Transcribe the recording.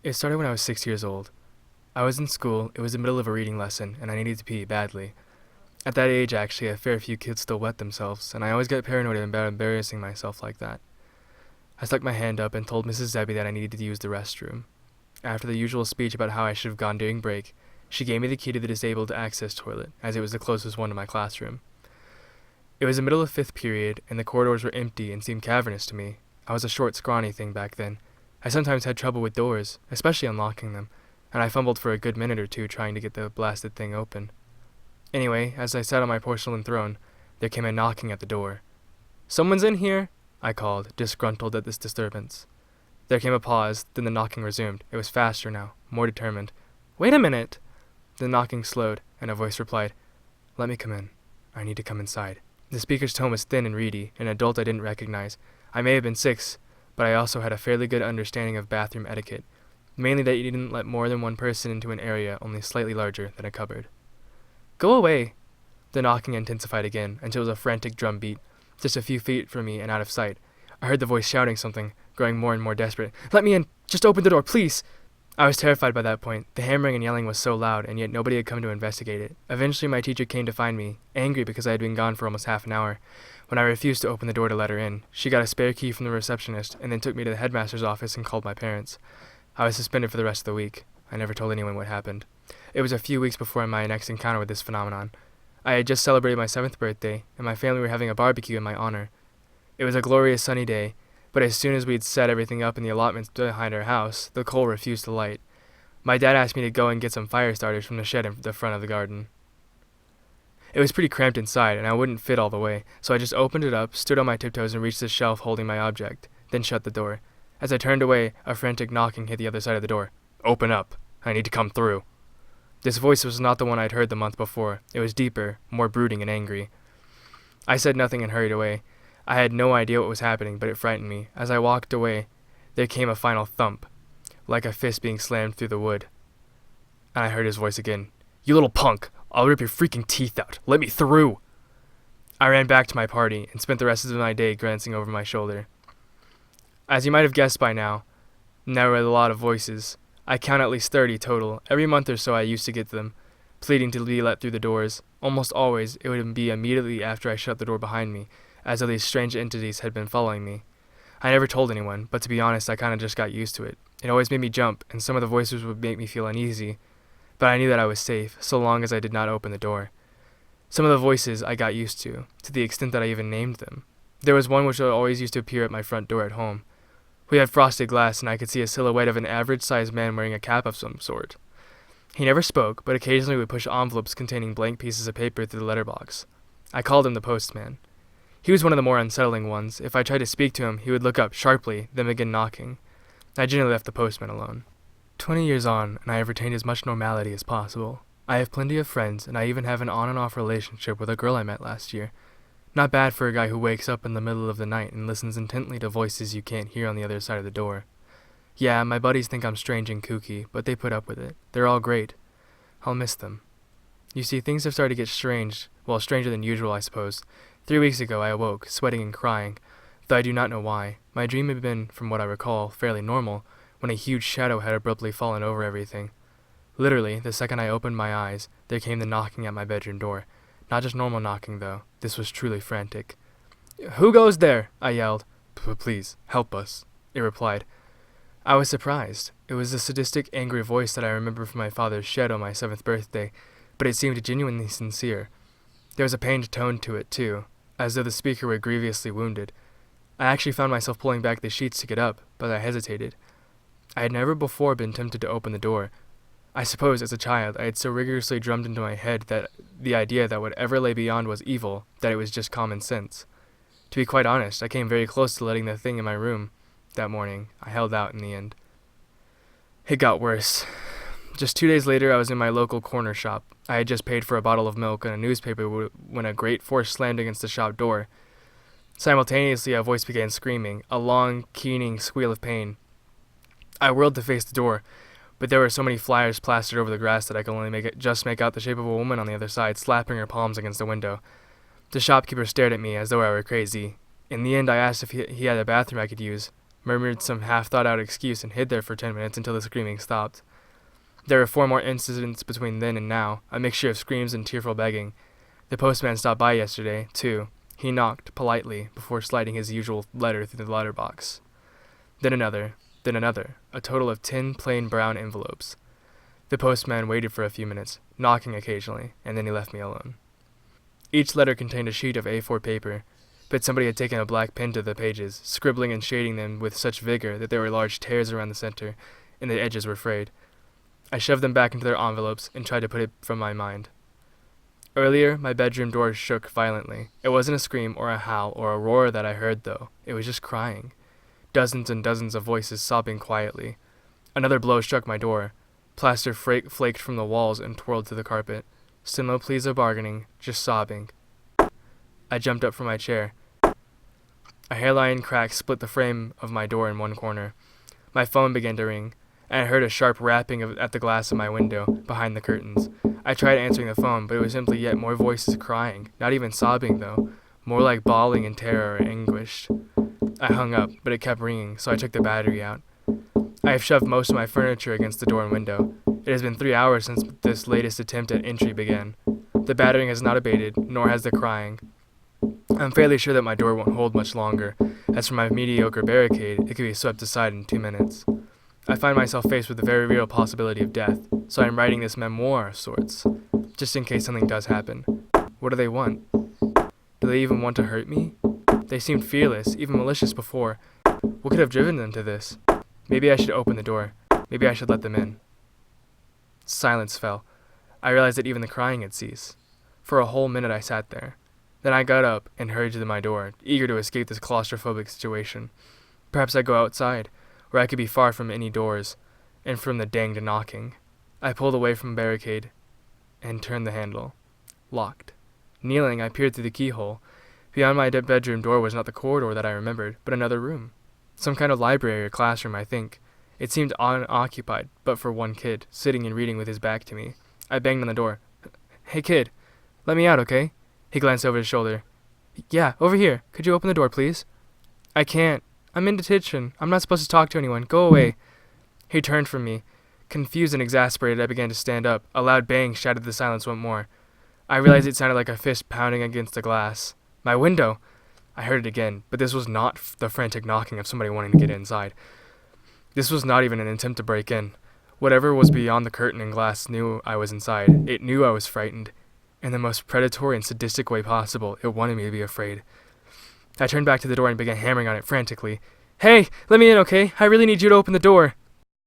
It started when I was 6 years old. I was in school, it was the middle of a reading lesson, and I needed to pee badly. At that age, actually, a fair few kids still wet themselves, and I always get paranoid about embarrassing myself like that. I stuck my hand up and told Mrs. Debbie that I needed to use the restroom. After the usual speech about how I should have gone during break, she gave me the key to the disabled access toilet, as it was the closest one to my classroom. It was the middle of fifth period, and the corridors were empty and seemed cavernous to me. I was a short, scrawny thing back then. I sometimes had trouble with doors, especially unlocking them, and I fumbled for a good minute or two trying to get the blasted thing open. Anyway, as I sat on my porcelain throne, there came a knocking at the door. "Someone's in here," I called, disgruntled at this disturbance. There came a pause, then the knocking resumed. It was faster now, more determined. "Wait a minute!" The knocking slowed, and a voice replied, "Let me come in. I need to come inside." The speaker's tone was thin and reedy, an adult I didn't recognize. I may have been 6, but I also had a fairly good understanding of bathroom etiquette, mainly that you didn't let more than one person into an area only slightly larger than a cupboard. "Go away!" The knocking intensified again, until it was a frantic drum beat, just a few feet from me and out of sight. I heard the voice shouting something, growing more and more desperate. "Let me in! Just open the door, please!" I was terrified by that point. The hammering and yelling was so loud, and yet nobody had come to investigate it. Eventually my teacher came to find me, angry because I had been gone for almost half an hour. When I refused to open the door to let her in, she got a spare key from the receptionist, and then took me to the headmaster's office and called my parents. I was suspended for the rest of the week. I never told anyone what happened. It was a few weeks before my next encounter with this phenomenon. I had just celebrated my 7th birthday, and my family were having a barbecue in my honor. It was a glorious sunny day, but as soon as we'd set everything up in the allotments behind our house, the coal refused to light. My dad asked me to go and get some fire starters from the shed in the front of the garden. It was pretty cramped inside, and I wouldn't fit all the way, so I just opened it up, stood on my tiptoes, and reached the shelf holding my object, then shut the door. As I turned away, a frantic knocking hit the other side of the door. "Open up! I need to come through." This voice was not the one I'd heard the month before. It was deeper, more brooding and angry. I said nothing and hurried away. I had no idea what was happening, but it frightened me. As I walked away, there came a final thump, like a fist being slammed through the wood. And I heard his voice again. "You little punk! I'll rip your freaking teeth out! Let me through!" I ran back to my party and spent the rest of my day glancing over my shoulder. As you might have guessed by now, there were a lot of voices. I count at least 30 total. Every month or so I used to get them, pleading to be let through the doors. Almost always, it would be immediately after I shut the door behind me, as though these strange entities had been following me. I never told anyone, but to be honest, I kinda just got used to it. It always made me jump, and some of the voices would make me feel uneasy, but I knew that I was safe, so long as I did not open the door. Some of the voices I got used to the extent that I even named them. There was one which always used to appear at my front door at home. We had frosted glass, and I could see a silhouette of an average-sized man wearing a cap of some sort. He never spoke, but occasionally would push envelopes containing blank pieces of paper through the letterbox. I called him the postman. He was one of the more unsettling ones. If I tried to speak to him, he would look up sharply, then begin knocking. I generally left the postman alone. 20 years on, and I have retained as much normality as possible. I have plenty of friends, and I even have an on-and-off relationship with a girl I met last year. Not bad for a guy who wakes up in the middle of the night and listens intently to voices you can't hear on the other side of the door. Yeah, my buddies think I'm strange and kooky, but they put up with it. They're all great. I'll miss them. You see, things have started to get strange. Well, stranger than usual, I suppose. 3 weeks ago I awoke, sweating and crying, though I do not know why. My dream had been, from what I recall, fairly normal, when a huge shadow had abruptly fallen over everything. Literally, the second I opened my eyes, there came the knocking at my bedroom door. Not just normal knocking, though. This was truly frantic. "Who goes there?" I yelled. "Please, help us," it replied. I was surprised. It was the sadistic, angry voice that I remember from my father's shed on my 7th birthday, but it seemed genuinely sincere. There was a pained tone to it, too, as though the speaker were grievously wounded. I actually found myself pulling back the sheets to get up, but I hesitated. I had never before been tempted to open the door. I suppose, as a child, I had so rigorously drummed into my head that the idea that whatever lay beyond was evil, that it was just common sense. To be quite honest, I came very close to letting the thing in my room. That morning, I held out in the end. It got worse. Just 2 days later, I was in my local corner shop. I had just paid for a bottle of milk and a newspaper when a great force slammed against the shop door. Simultaneously, a voice began screaming, a long, keening squeal of pain. I whirled to face the door, but there were so many flyers plastered over the grass that I could only make out the shape of a woman on the other side, slapping her palms against the window. The shopkeeper stared at me as though I were crazy. In the end, I asked if he had a bathroom I could use. murmured some half-thought-out excuse, and hid there for 10 minutes until the screaming stopped. There were 4 more incidents between then and now, a mixture of screams and tearful begging. The postman stopped by yesterday, too. He knocked, politely, before sliding his usual letter through the letterbox. Then another, a total of 10 plain brown envelopes. The postman waited for a few minutes, knocking occasionally, and then he left me alone. Each letter contained a sheet of A4 paper, but somebody had taken a black pen to the pages, scribbling and shading them with such vigor that there were large tears around the center, and the edges were frayed. I shoved them back into their envelopes and tried to put it from my mind. Earlier, my bedroom door shook violently. It wasn't a scream or a howl or a roar that I heard, though. It was just crying. Dozens and dozens of voices sobbing quietly. Another blow struck my door. Plaster flaked from the walls and twirled to the carpet. Still no pleas or bargaining, just sobbing. I jumped up from my chair. A hairline crack split the frame of my door in one corner. My phone began to ring, and I heard a sharp rapping at the glass of my window, behind the curtains. I tried answering the phone, but it was simply yet more voices crying, not even sobbing, though, more like bawling in terror or anguish. I hung up, but it kept ringing, so I took the battery out. I have shoved most of my furniture against the door and window. It has been 3 hours since this latest attempt at entry began. The battering has not abated, nor has the crying. I'm fairly sure that my door won't hold much longer. As for my mediocre barricade, it could be swept aside in 2 minutes. I find myself faced with the very real possibility of death, so I'm writing this memoir of sorts, just in case something does happen. What do they want? Do they even want to hurt me? They seemed fearless, even malicious before. What could have driven them to this? Maybe I should open the door. Maybe I should let them in. Silence fell. I realized that even the crying had ceased. For a whole minute I sat there. Then I got up and hurried to my door, eager to escape this claustrophobic situation. Perhaps I'd go outside, where I could be far from any doors, and from the danged knocking. I pulled away from the barricade, and turned the handle. Locked. Kneeling, I peered through the keyhole. Beyond my bedroom door was not the corridor that I remembered, but another room. Some kind of library or classroom, I think. It seemed unoccupied, but for one kid, sitting and reading with his back to me. I banged on the door. "Hey, kid. Let me out, okay?" He glanced over his shoulder. "Yeah, over here. Could you open the door, please?" "I can't. I'm in detention. I'm not supposed to talk to anyone. Go away." He turned from me. Confused and exasperated, I began to stand up. A loud bang shattered the silence once more. I realized it sounded like a fist pounding against the glass. My window! I heard it again, but this was not the frantic knocking of somebody wanting to get inside. This was not even an attempt to break in. Whatever was beyond the curtain and glass knew I was inside. It knew I was frightened. In the most predatory and sadistic way possible, it wanted me to be afraid. I turned back to the door and began hammering on it frantically. "Hey, let me in, okay? I really need you to open the door."